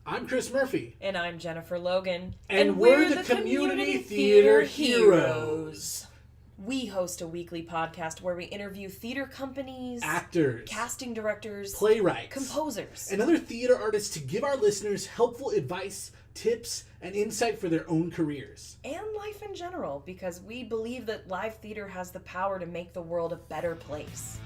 I'm Chris Murphy. And I'm Jennifer Logan. And we're the Community Theater Heroes. We host a weekly podcast where we interview theater companies, actors, casting directors, playwrights, composers, and other theater artists to give our listeners helpful advice, tips, and insight for their own careers. And life in general, because we believe that live theater has the power to make the world a better place.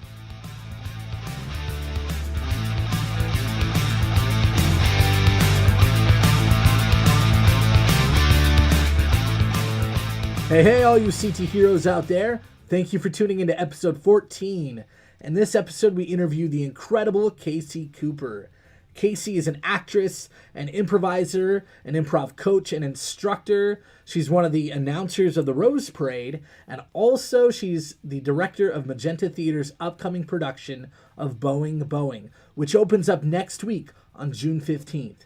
Hey, all you CT heroes out there. Thank you for tuning into episode 14. In this episode, we interview the incredible Casey Cooper. Casey is an actress, an improviser, an improv coach, and instructor. She's one of the announcers of the Rose Parade, and also she's the director of Magenta Theater's upcoming production of Boeing, which opens up next week on June 15th.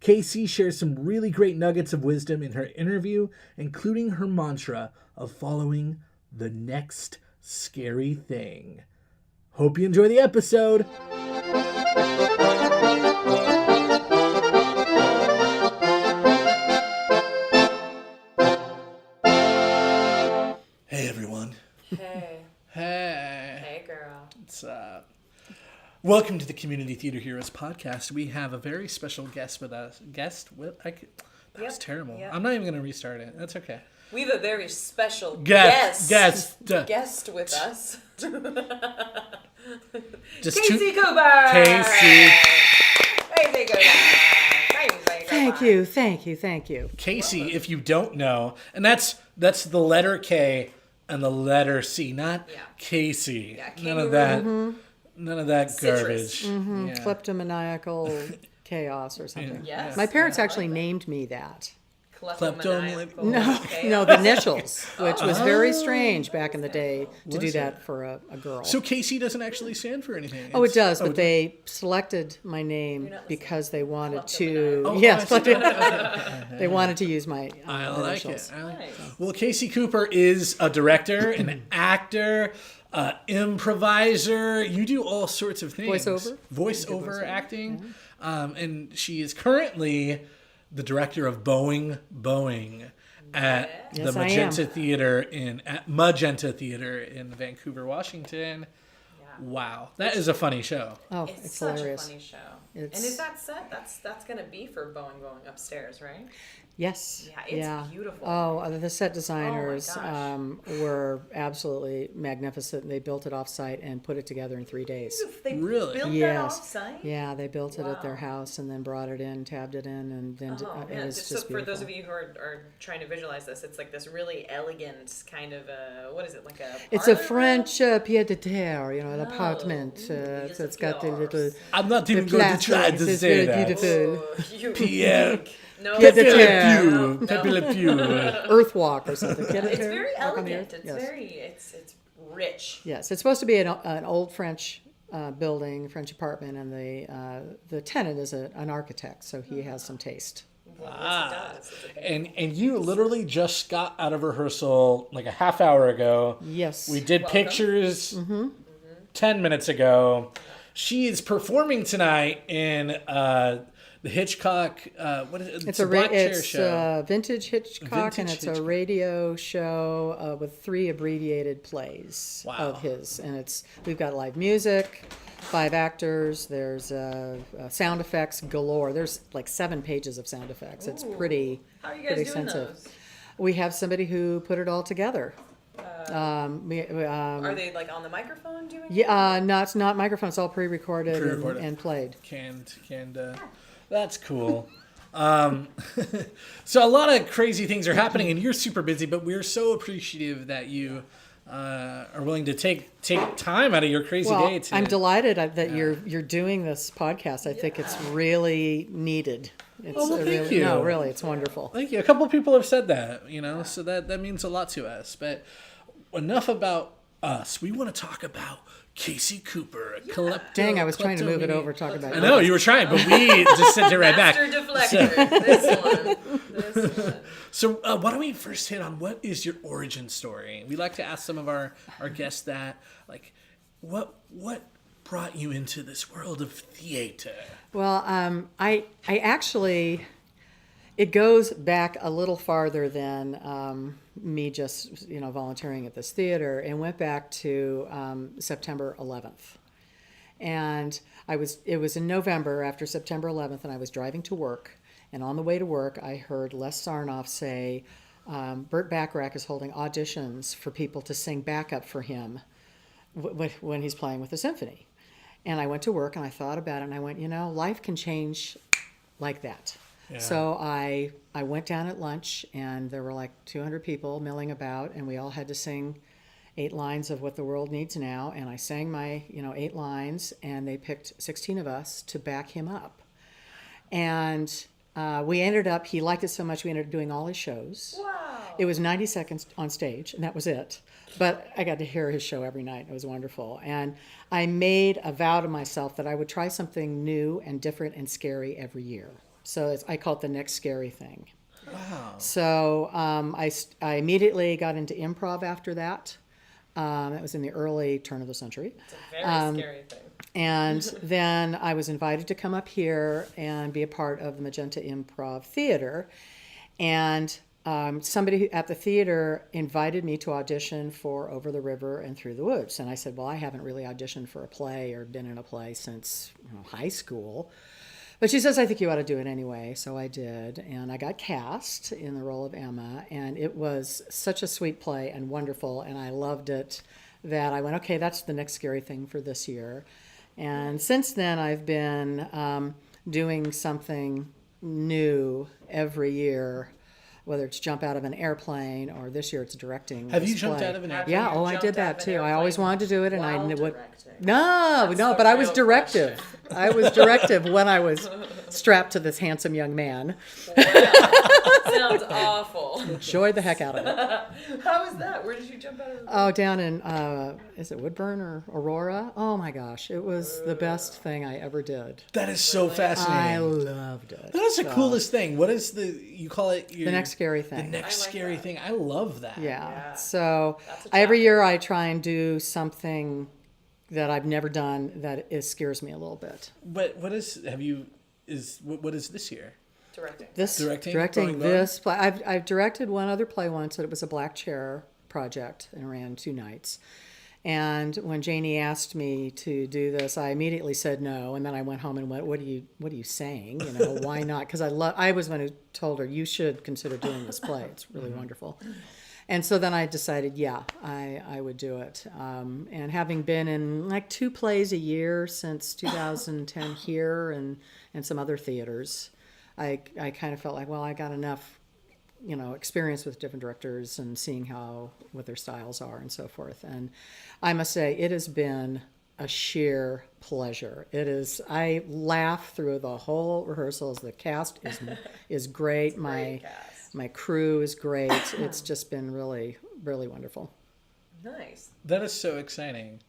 Casey shares some really great nuggets of wisdom in her interview, including her mantra of following the next scary thing. Hope you enjoy the episode. Hey, everyone. Hey. Hey. Hey, girl. What's up? Welcome to the Community Theater Heroes podcast. We have a very special guest with us. That was terrible. Yep. I'm not even going to restart it. That's okay. We have a very special guest with us. Casey Cooper. Casey. Casey Cooper. Thank you. Casey, if you don't know, and that's the letter K and the letter C, not Casey. Yeah, None of that. Mm-hmm. None of that garbage. Mm-hmm. Yeah. Kleptomaniacal chaos or something. Yes. My parents actually named me that. Kleptomaniacal. No, the initials, which was very strange back in the day to do that for a girl. So Casey doesn't actually stand for anything. It does, but they selected my name because they wanted to. They wanted to use my initials. I like it. Well, Casey Cooper is a director, an actor, improviser. You do all sorts of things. Voiceover acting. Mm-hmm. And she is currently the director of Boeing at the Magenta Theater Magenta Theater in Vancouver, Washington. Yeah. Wow, that is a funny show. Oh, it's such hilarious. A funny show. And is that set? That's going to be for Boeing upstairs, right? Yes. Yeah, it's beautiful. Oh, the set designers were absolutely magnificent. They built it off-site and put it together in 3 days. They built that off-site? Yeah, they built it at their house and then brought it in, tabbed it in, and then it was just beautiful. For those of you who are trying to visualize this, it's like this really elegant kind of what is it, like a It's a French pied-à-terre, an apartment. So it's got the little... I'm not even going to try to say that. Beautiful. Pierre... No, Earth walk or something. It's very elegant. It's rich. Yes, it's supposed to be an old French building, French apartment, and the tenant is an architect, so he has some taste. And you literally just got out of rehearsal like a half hour ago. Yes. We did pictures 10 minutes ago. She is performing tonight in the Hitchcock, what is it? It's a Black Chair show. Vintage Hitchcock, and it's a radio show with 3 abbreviated plays of his. And we've got live music, 5 actors. There's sound effects galore. There's like 7 pages of sound effects. It's pretty. How are you guys doing those? We have somebody who put it all together. Are they like on the microphone doing it? Yeah, no, it's not microphone. It's all pre-recorded. And played. Canned. That's cool. So a lot of crazy things are happening, and you're super busy, but we're so appreciative that you are willing to take time out of your crazy day. I'm delighted that you're doing this podcast. I think it's really needed. Thank you. No, really, it's wonderful. Thank you. A couple of people have said that, so that means a lot to us. But enough about us. We want to talk about Casey Cooper. Dang, I was trying to move it over, talk about it. I know, you were trying, but we just sent it right back. Master deflector. This one. So why don't we first hit on what is your origin story? We like to ask some of our guests that, like, what brought you into this world of theater? Well, I actually, it goes back a little farther than me just, volunteering at this theater, and went back to September 11th. And it was in November after September 11th, and I was driving to work. And on the way to work, I heard Les Sarnoff say, Burt Bacharach is holding auditions for people to sing backup for him when he's playing with the symphony. And I went to work and I thought about it and I went, life can change like that. Yeah. So I went down at lunch and there were like 200 people milling about and we all had to sing 8 lines of What the World Needs Now. And I sang my, 8 lines and they picked 16 of us to back him up. And he liked it so much, we ended up doing all his shows. Wow. It was 90 seconds on stage, and that was it. But I got to hear his show every night. It was wonderful. And I made a vow to myself that I would try something new and different and scary every year. So I call it the next scary thing. Wow. So I immediately got into improv after that. That was in the early turn of the century. It's a very scary thing. And then I was invited to come up here and be a part of the Magenta Improv Theater. And somebody at the theater invited me to audition for Over the River and Through the Woods. And I said, well, I haven't really auditioned for a play or been in a play since high school. But she says, I think you ought to do it anyway. So I did. And I got cast in the role of Emma. And it was such a sweet play and wonderful. And I loved it that I went, okay, that's the next scary thing for this year. And since then, I've been doing something new every year, whether it's jump out of an airplane or this year it's directing. Have you jumped out of an airplane? Yeah, I did that too. I always wanted to do it, and I would. No, but I was directive. I was directive when I was strapped to this handsome young man. Wow. Sounds awful. Enjoyed the heck out of it. How was that? Where did you jump out of? Oh, down in, is it Woodburn or Aurora? Oh my gosh, it was the best thing I ever did. That is so fascinating. I loved it. That's the coolest thing. What is you call it? The next scary thing. The next scary thing. I love that. Yeah. So every year I try and do something that I've never done that scares me a little bit. But what is this year? Directing this play. I've directed one other play once, and it was a black chair project and ran 2 nights. And when Janie asked me to do this, I immediately said no. And then I went home and went, "What are you saying? Why not?" Because I was the one who told her, "You should consider doing this play. It's really wonderful." And so then I decided, I would do it. And having been in like 2 plays a year since 2010 here and some other theaters, I kind of felt like, well, I got enough, experience with different directors and seeing what their styles are and so forth. And I must say, it has been a sheer pleasure. It is. I laugh through the whole rehearsals. The cast is great. My crew is great. It's just been really, really wonderful. Nice. That is so exciting.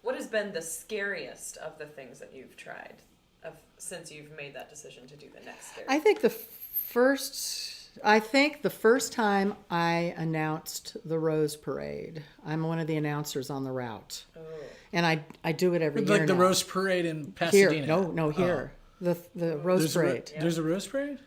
What has been the scariest of the things that you've tried since you've made that decision to do the next scary? I think the first time I announced the Rose Parade. I'm one of the announcers on the route. Oh. And I do it every year like the now. Rose Parade in Pasadena? Here. No, here. The Rose Parade. There's a Rose Parade?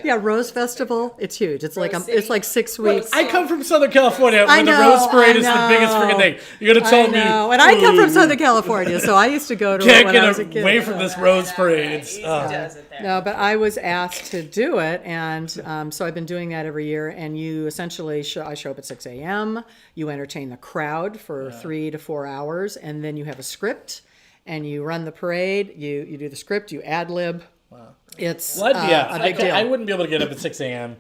Yeah, Rose Festival. It's huge. It's it's like 6 weeks. I come from Southern California, where the Rose Parade is the biggest freaking thing. You're gonna tell me? And I come from Southern California, so I used to go to it when I was a kid. Away from this Rose Parade. No, but I was asked to do it, and so I've been doing that every year. And you essentially, I show up at 6 a.m. You entertain the crowd for 3 to 4 hours, and then you have a script, and you run the parade. You do the script. You ad lib. Wow. It's a big deal. I wouldn't be able to get up at 6 a.m.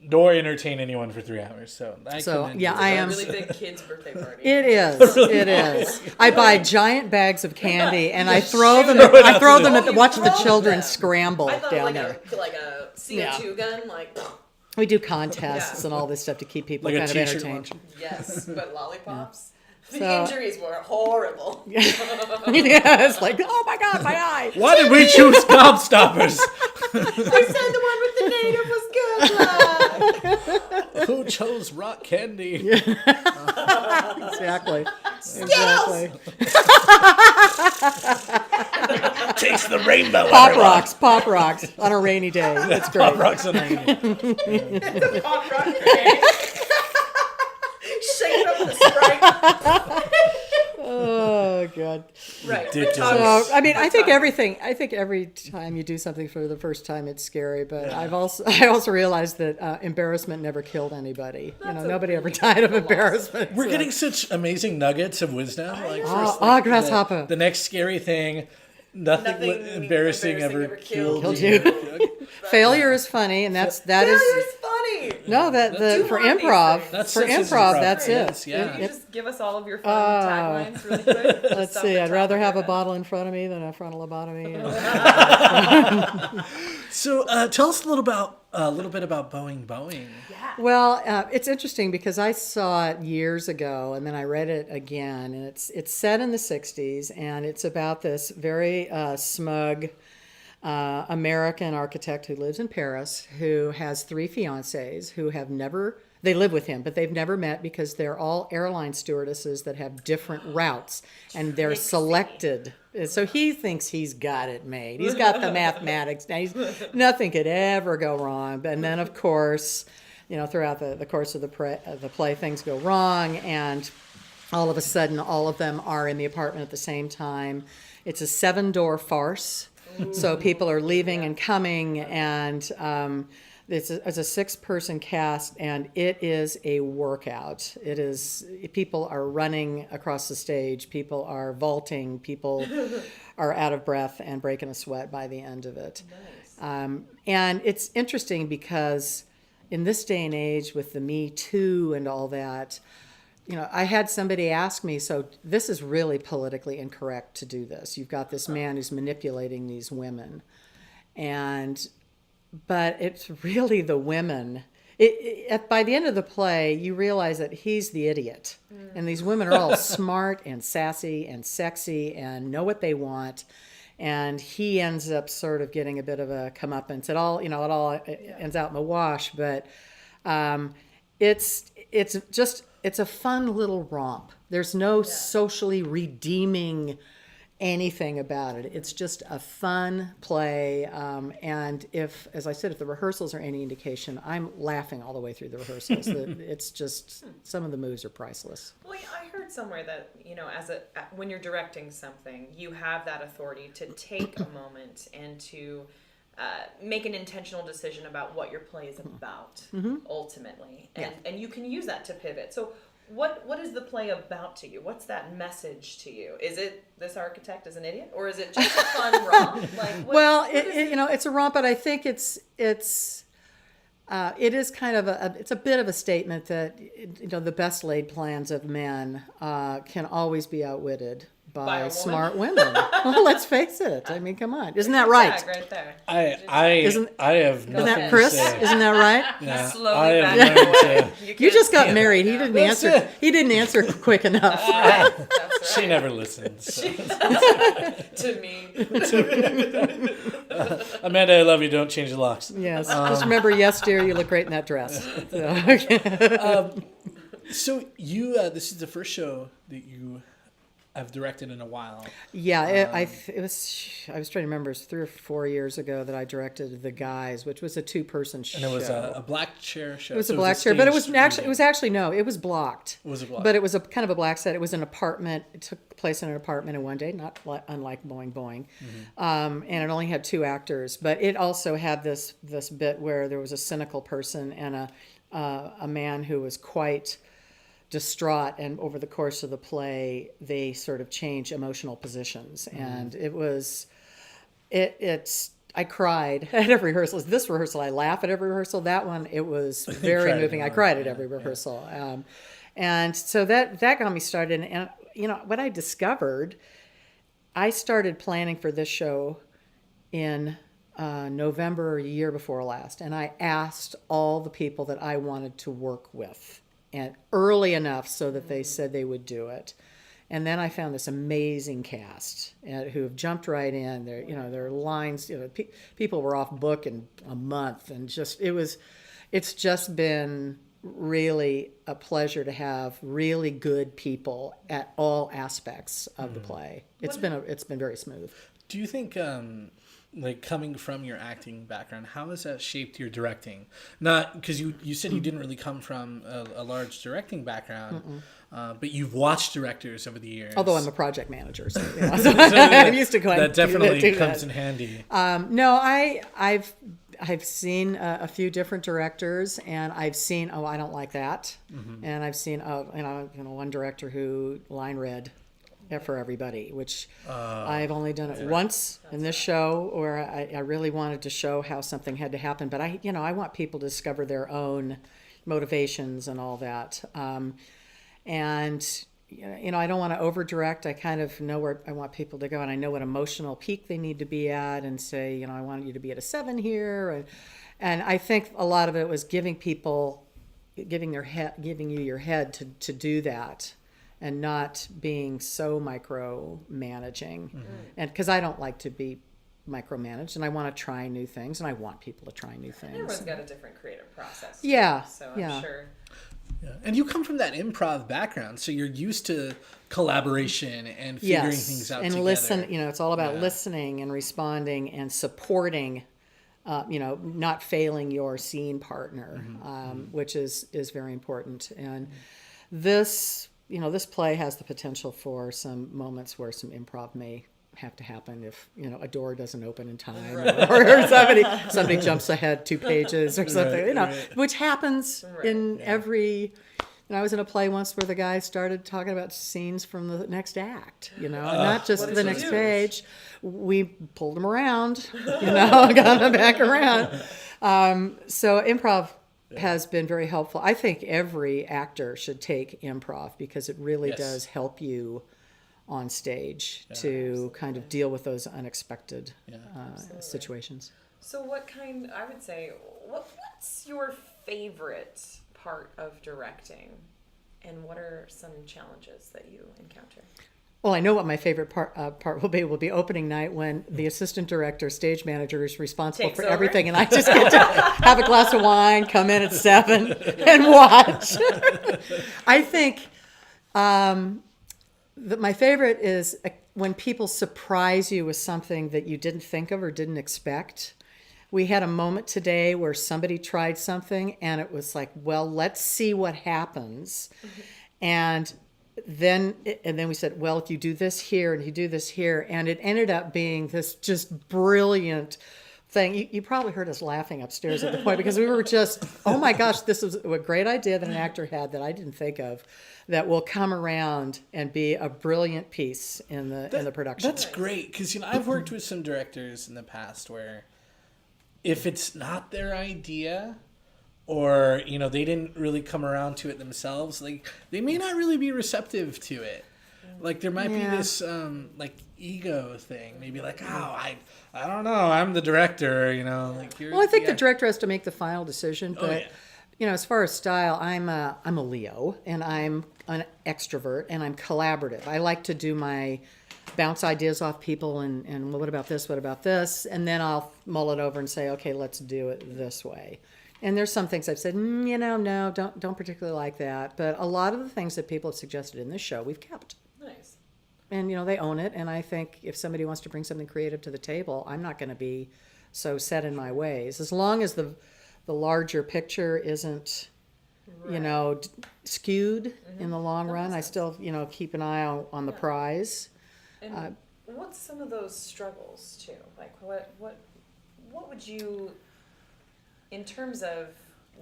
nor entertain anyone for 3 hours. So I am. It's a really big kid's birthday party. It is. It is. I buy giant bags of candy and I throw them. Watch the children scramble down there. Like a CO2 gun, like. We do contests and all this stuff to keep people kind of entertained. Yes, but lollipops. The injuries were horrible. It's like, oh my God, my eye. Why did we choose Gobstoppers? I said the one with the native was good luck. Who chose rock candy. Exactly. Exactly. Takes the rainbow. Pop rocks on a rainy day. That's great. Pop rocks on a rainy day. The pop rock grenade. Shake up the Sprite. Oh God. Right. So I mean, I think every time you do something for the first time, it's scary. But I also realized that embarrassment never killed anybody. Nobody ever died of embarrassment. We're getting such amazing nuggets of wisdom. Like, grasshopper. The next scary thing. Nothing embarrassing ever killed you. Failure is funny, and that is funny. No, for improv. That's it. Yeah. Can you just give us all of your fun taglines really quick? Let's see. I'd rather have a bottle in front of me than a frontal lobotomy. So tell us a little bit about Boeing. Yeah. Well, it's interesting because I saw it years ago, and then I read it again, and it's set in the '60s, and it's about this very smug American architect who lives in Paris, who has 3 fiancées who they live with him, but they've never met because they're all airline stewardesses that have different routes, and they're selected. So he thinks he's got it made. He's got the mathematics. Nothing could ever go wrong. And then, of course, throughout the course of the play, things go wrong, and all of a sudden, all of them are in the apartment at the same time. It's a 7-door farce. So people are leaving and coming, and it's a 6-person cast, and it is a workout. People are running across the stage, people are vaulting, people are out of breath and breaking a sweat by the end of it. Nice. And it's interesting because in this day and age with the Me Too and all that, I had somebody ask me, so this is really politically incorrect to do this. You've got this man who's manipulating these women. But it's really the women. By the end of the play, you realize that he's the idiot. And these women are all smart and sassy and sexy and know what they want. And he ends up sort of getting a bit of a comeuppance. It all ends out in the wash, but it's a fun little romp. There's no socially redeeming anything about it. It's just a fun play. And as I said, if the rehearsals are any indication, I'm laughing all the way through the rehearsals. It's just, some of the moves are priceless. Well, I heard somewhere that, when you're directing something, you have that authority to take a moment and to make an intentional decision about what your play is about, ultimately. And you can use that to pivot. So what is the play about to you? What's that message to you? Is it this architect is an idiot, or is it just a fun romp? It's a romp, but I think it is kind of it's a bit of a statement that the best laid plans of men can always be outwitted by smart women. Well, let's face it. I mean, come on. Isn't that right? Right there. I have nothing Isn't that Chris? to say. Isn't that right? Yeah, Slowly back away. You just got married. He didn't answer. He didn't answer quick enough. That's right. She never listens. So. To me. Amanda, I love you. Don't change the locks. Yes. Just remember, yes, dear, you look great in that dress. So you, this is the first show that you have directed in a while. Yeah, I was trying to remember. It was 3 or 4 years ago that I directed The Guys, which was a 2-person show. And it was a black chair show. It was a black chair, but it was blocked. Was it blocked? But it was a kind of a black set. It was an apartment. It took place in an apartment in one day, not unlike Boeing. Mm-hmm. And it only had 2 actors, but it also had this bit where there was a cynical person and a man who was quite distraught, and over the course of the play they sort of change emotional positions. And it's I cried at every rehearsal. This rehearsal I laugh at every rehearsal. That one, it was very moving. I cried at every rehearsal. And so that got me started. And what I discovered, I started planning for this show in November a year before last, and I asked all the people that I wanted to work with, and early enough so that they said they would do it. And then I found this amazing cast who have jumped right in. Their lines, people were off book in a month, and it's just been really a pleasure to have really good people at all aspects of the play. It's been very smooth. Do you think, like, coming from your acting background, how has that shaped your directing? Not because you said you didn't really come from a large directing background, but you've watched directors over the years. Although I'm a project manager, so, so I'm used to going. That definitely do comes that. in handy. No, I've seen a few different directors, and I've seen, I don't like that, and I've seen one director who line read for everybody, which I've only done it once in this show, where I really wanted to show how something had to happen, but I want people to discover their own motivations and all that, and I don't want to over direct. I kind of know where I want people to go, and I know what emotional peak they need to be at, and say, I want you to be at a 7 here, and I think a lot of it was giving you your head to do that, and not being so micromanaging, and because I don't like to be micromanaged, and I want to try new things, and I want people to try new things. Everyone's got a different creative process. Yeah, so I'm sure. Yeah. And you come from that improv background, so you're used to collaboration and figuring things out and together. listen. It's all about listening and responding and supporting. Not failing your scene partner, which is very important. And this play has the potential for some moments where some improv may have to happen if a door doesn't open in time, or somebody jumps ahead 2 pages or something, which happens in every. I was in a play once where the guy started talking about scenes from the next act, not just the next page. We pulled him around, got him back around. So improv has been very helpful. I think every actor should take improv because it really does help you on stage to kind of deal with those unexpected situations. So what's your favorite part of directing, and what are some challenges that you encounter? Well, I know what my favorite part will be opening night, when the assistant director, stage manager, is responsible for everything, and I just get to have a glass of wine, come in at 7, and watch. I think my favorite is when people surprise you with something that you didn't think of or didn't expect. We had a moment today where somebody tried something, and it was like, well, let's see what happens. And then we said, well, if you do this here and you do this here, and it ended up being this just brilliant thing. You probably heard us laughing upstairs at the point, because we were just, oh my gosh, this was a great idea that an actor had that I didn't think of, that will come around and be a brilliant piece in the production. That's great, because I've worked with some directors in the past where, if it's not their idea, or they didn't really come around to it themselves, like, they may not really be receptive to it. Like, there might be this like ego thing, maybe like, I don't know, I'm the director, like, well, I think the director has to make the final decision, but as far as style, I'm a Leo, and I'm an extrovert, and I'm collaborative. I like to bounce ideas off people, and what about this, and then I'll mull it over and say, okay, let's do it this way. And there's some things I've said, no, don't particularly like that, but a lot of the things that people have suggested in this show, we've kept. Nice. And they own it, and I think if somebody wants to bring something creative to the table, I'm not going to be so set in my ways, as long as the larger picture isn't skewed in the long run. I still keep an eye on the prize. And what's some of those struggles too? Like, what would you, in terms of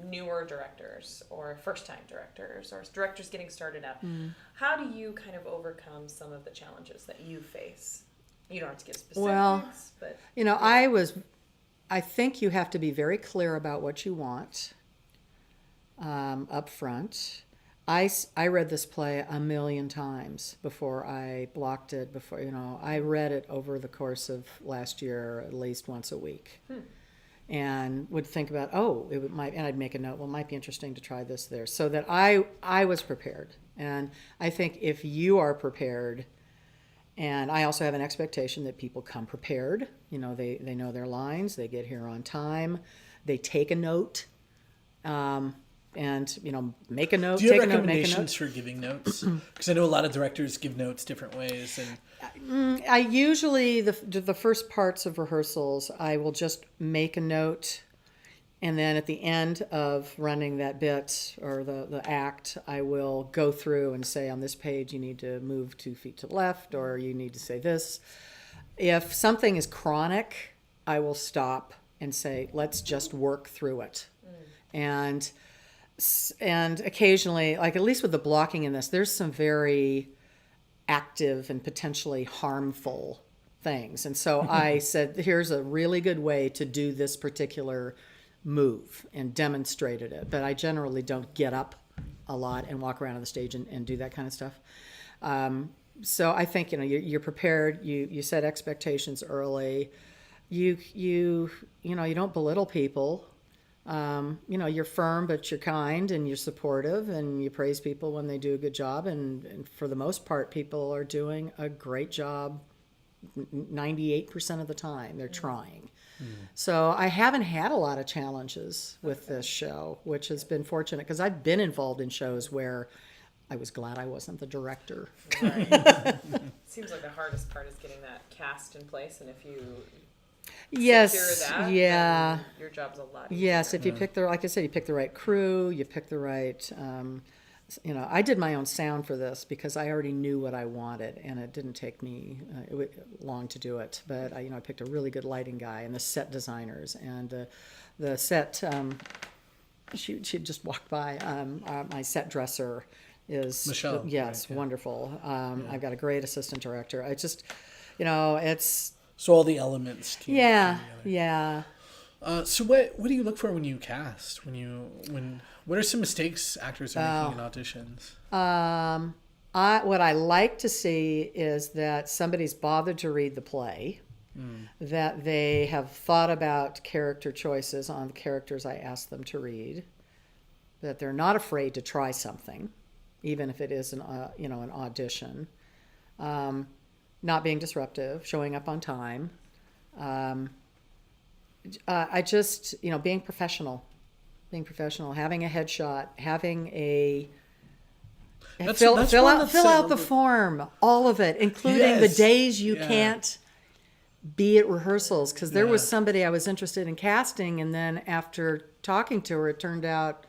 newer directors or first-time directors or directors getting started out, how do you kind of overcome some of the challenges that you face? You don't have to give specifics, but I think you have to be very clear about what you want up front. I read this play a million times before I blocked it. I read it over the course of last year at least once a week, and would think about, and I'd make a note. Well, it might be interesting to try this there, so that I was prepared. And I think if you are prepared, and I also have an expectation that people come prepared. They know their lines. They get here on time. They take a note. and make a note. Do you have take a note, make a recommendations note. for giving notes? Because I know a lot of directors give notes different ways. And I usually the first parts of rehearsals, I will just make a note, and then at the end of running that bit or the act, I will go through and say, on this page you need to move 2 feet to the left, or you need to say this. If something is chronic, I will stop and say, let's just work through it. And occasionally, like at least with the blocking in this, there's some very active and potentially harmful things. And so I said, here's a really good way to do this particular move, and demonstrated it. But I generally don't get up a lot and walk around on the stage and do that kind of stuff. So I think, you're prepared, you set expectations early. You don't belittle people. You're firm, but you're kind and you're supportive, and you praise people when they do a good job. And for the most part, people are doing a great job 98% of the time. They're trying. So I haven't had a lot of challenges with this show, which has been fortunate, because I've been involved in shows where I was glad I wasn't the director. Right. Seems like the hardest part is getting that cast in place, and if you secure that, then your job's a lot easier. Yes, if you pick like I said, you pick the right crew, you pick the right. I did my own sound for this because I already knew what I wanted, and it didn't take me long to do it. But I picked a really good lighting guy and the set designers, and the set. She just walked by. My set dresser is Michelle. Yes, right, wonderful. I've got a great assistant director. I just, it's. So all the elements came together. Yeah. So what do you look for when you cast? What are some mistakes actors are making in auditions? What I like to see is that somebody's bothered to read the play, that they have thought about character choices on the characters I ask them to read, that they're not afraid to try something, even if it is an audition. Not being disruptive, showing up on time. I just, being professional, having a headshot, having a fill out the form, all of it, including the days you can't be at rehearsals. Because there was somebody I was interested in casting, and then after talking to her, it turned out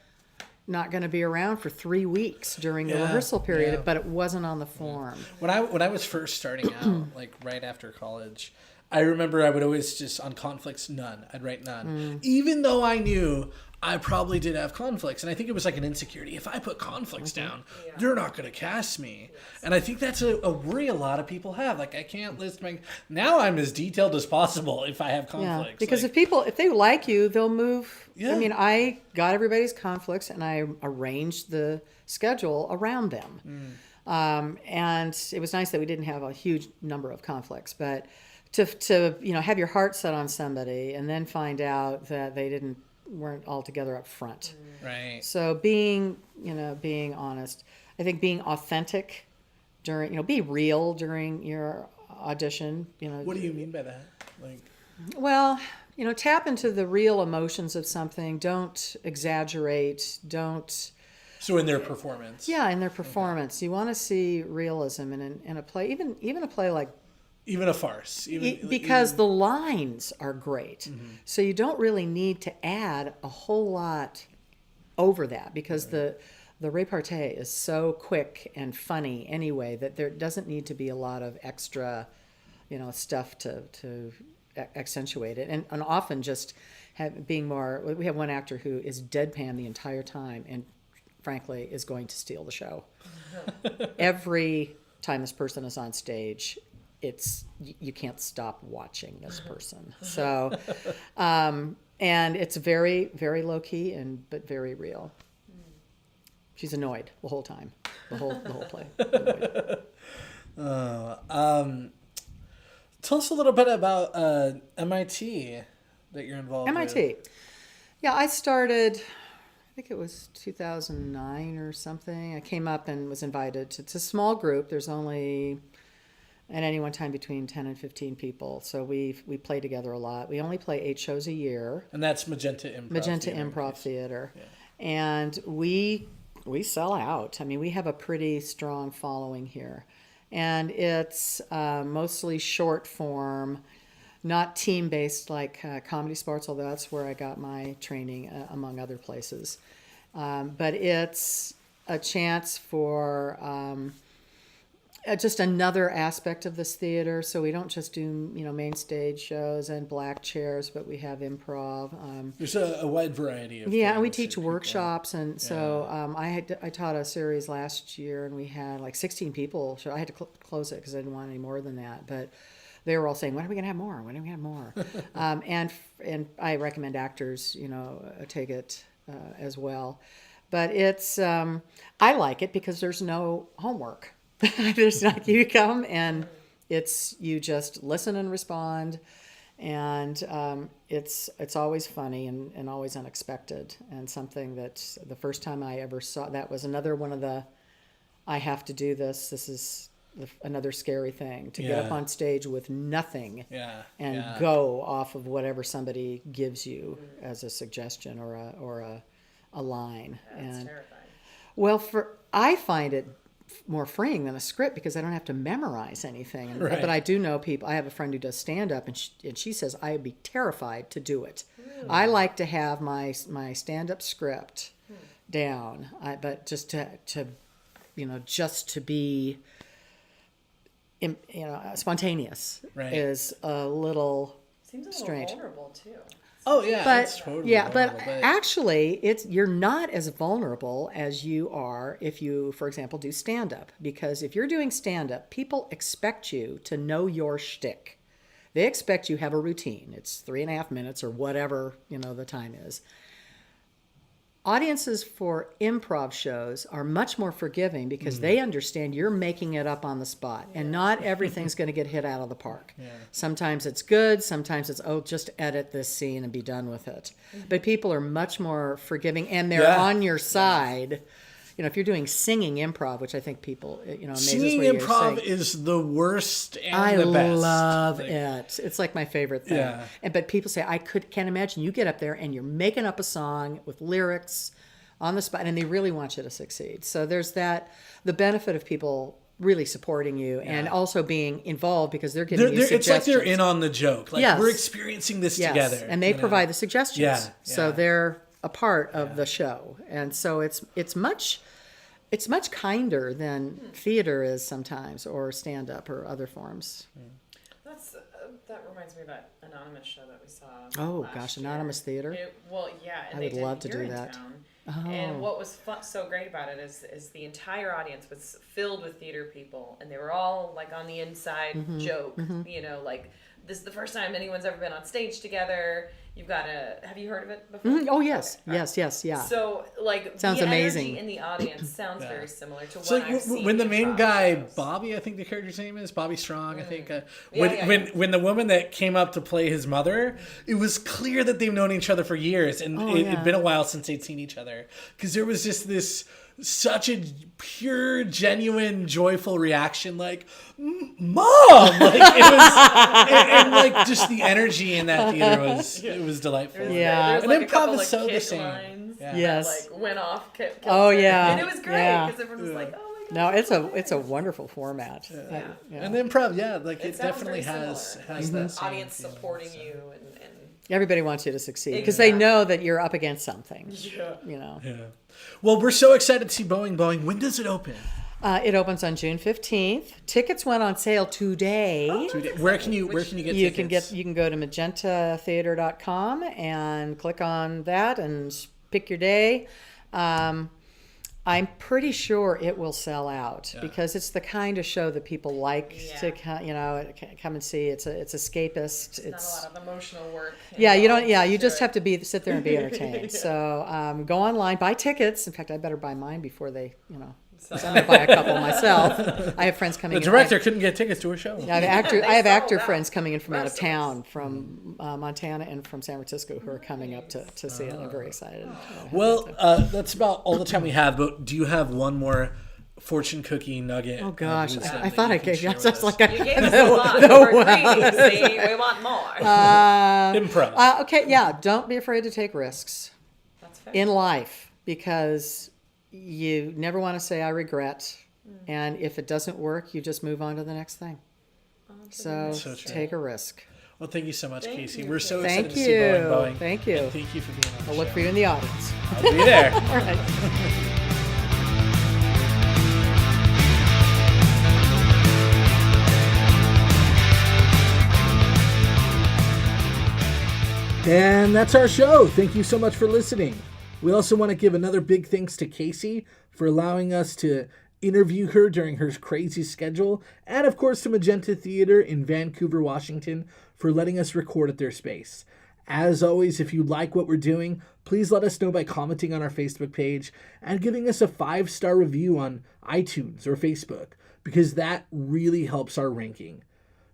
not going to be around for 3 weeks during the rehearsal period, but it wasn't on the form. When I was first starting out, like right after college, I remember I would always just, on conflicts, none. I'd write none. Even though I knew I probably did have conflicts. And I think it was like an insecurity. If I put conflicts down, they're not going to cast me. Yes. And I think that's a worry a lot of people have. Like, I can't list my... Now I'm as detailed as possible if I have conflicts. Yeah, because if they like you, they'll move. Yeah. I mean, I got everybody's conflicts, and I arranged the schedule around them. And it was nice that we didn't have a huge number of conflicts. But to have your heart set on somebody and then find out that they weren't all together up front. Right. So being honest, I think being authentic during, be real during your audition. What do you mean by that? Well, tap into the real emotions of something. Don't exaggerate. Don't. So in their performance. Yeah, in their performance, you want to see realism in a play, even a play like. Even a farce. Because the lines are great. Mm-hmm. So you don't really need to add a whole lot over that, because the repartee is so quick and funny anyway that there doesn't need to be a lot of extra, stuff to accentuate it. And often just being more... We have one actor who is deadpan the entire time and frankly is going to steal the show. Every time this person is on stage... you can't stop watching this person. So, and it's very, very low key but very real. She's annoyed the whole time, the whole play. Tell us a little bit about MIT that you're involved with. MIT. Yeah, I started, I think it was 2009 or something. I came up and was invited to, it's a small group. There's only... at any one time between 10 and 15 people. So we play together a lot. We only play 8 shows a year. And that's Magenta Improv Theater. Theater. Yeah. And we sell out. I mean, we have a pretty strong following here. And it's mostly short form, not team-based like comedy sports, although that's where I got my training, among other places. But it's a chance for just another aspect of this theater. So we don't just do, main stage shows and black chairs, but we have improv. There's a wide variety of and we teach workshops. And so I taught a series last year, and we had like 16 people. So I had to close it because I didn't want any more than that. But they were all saying, when are we going to have more? When are we going to have more? And I recommend actors, take it as well. But it's, I like it because there's no homework. There's not, you come and you just listen and respond. And it's always funny and always unexpected, and something that the first time I ever saw, that was another one of the, I have to do this. This is another scary thing, to get up on stage with nothing and go off of whatever somebody gives you as a suggestion or a line. That's terrifying. Well, I find it more freeing than a script because I don't have to memorize anything. Right. But I do know people. I have a friend who does stand up, and she says I'd be terrified to do it. I like to have my stand up script down, but just to be spontaneous is a little Seems a little strange. vulnerable too. Oh yeah, But it's totally vulnerable, but actually, you're not as vulnerable as you are if you, for example, do stand up. Because if you're doing stand up, people expect you to know your shtick. They expect you have a routine. It's 3.5 minutes or whatever the time is. Audiences for improv shows are much more forgiving because they understand you're making it up on the spot, and not everything's going to get hit out of the park. Yeah. Sometimes it's good, sometimes it's, just edit this scene and be done with it. But people are much more forgiving, and they're on your side. If you're doing singing improv, which I think people, amazes singing where improv is the worst and the best. I love it. It's like my favorite thing. Yeah. But people say, can't imagine you get up there and you're making up a song with lyrics on the spot, and they really want you to succeed. So there's the benefit of people really supporting you and also being involved because they're giving you suggestions. It's like they're in on the joke. Like we're experiencing this together. And they provide the suggestions. Yeah. So they're a part of the show. And so it's much kinder than theater is sometimes, or stand-up or other forms. That reminds me of that Anonymous show that we saw. Oh gosh, Anonymous Theater. I would love to do that. And what was so great about it is the entire audience was filled with theater people, and they were all like on the inside joke. Like, this is the first time anyone's ever been on stage together. You've got have you heard of it before? Oh yes, okay. yes, yeah. So sounds the amazing. energy in the audience sounds very similar to what I've seen. When the main guy, Bobby, I think the character's name is Bobby Strong. I think when the woman that came up to play his mother, it was clear that they've known each other for years, and it'd been a while since they'd seen each other, because there was just such a pure, genuine, joyful reaction, like, Mom! Like, it was, and like, just the energy in that theater was delightful. And improv is so the same. Yes. That, went off. And it was great, because everyone was like, oh my God. No, it's a wonderful format. And the improv, it definitely has that audience supporting you and everybody wants you to succeed because they know that you're up against something. Yeah. Well, we're so excited to see Boeing. When does it open? It opens on June 15th. Tickets went on sale today. Where can you get tickets? You can go to magentatheater.com and click on that and pick your day. I'm pretty sure it will sell out because it's the kind of show that people like to come and see. It's escapist. It's not a lot of emotional work. You just have to sit there and be entertained. So go online, buy tickets. In fact, I better buy mine before they, So I'm going to buy a couple myself. I have friends coming in. The director couldn't get tickets to her show. I have actor friends coming in from out of town, from Montana and from San Francisco, who are coming up to see it. I'm very excited. Well, that's about all the time we have, but do you have one more fortune cookie nugget? Oh gosh, I thought I gave you. That's like you gave us a lot. We want more. Improv. Okay, don't be afraid to take risks. That's fair. In life. because you never want to say I regret. And if it doesn't work, you just move on to the next thing. So take a risk. Well, thank you so much, Thank Casey. you. We're so Thank excited to see Boeing. Thank you. And thank you for being on the I'll show. look for you in the audience. I'll be there. All right. And that's our show. Thank you so much for listening. We also want to give another big thanks to Casey for allowing us to interview her during her crazy schedule, and of course to Magenta Theater in Vancouver, Washington, for letting us record at their space. As always, if you like what we're doing, please let us know by commenting on our Facebook page and giving us a 5-star review on iTunes or Facebook, because that really helps our ranking.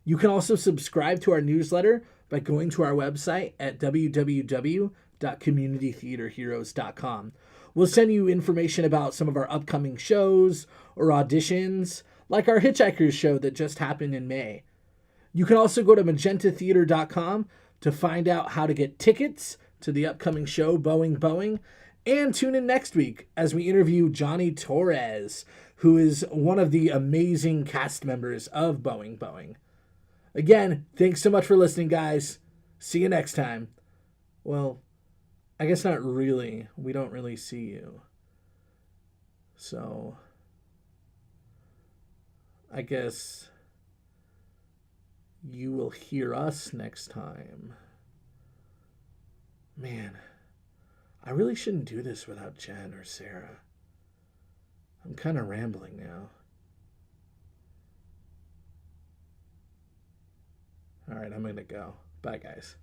You can also subscribe to our newsletter by going to our website at www.communitytheaterheroes.com. We'll send you information about some of our upcoming shows or auditions, like our Hitchhikers show that just happened in May. You can also go to magentatheater.com to find out how to get tickets to the upcoming show, Boeing, and tune in next week as we interview Johnny Torres, who is one of the amazing cast members of Boeing. Again, thanks so much for listening, guys. See you next time. Well, I guess not really. We don't really see you. So, I guess you will hear us next time. Man, I really shouldn't do this without Jen or Sarah. I'm kind of rambling now. All right, I'm going to go. Bye, guys.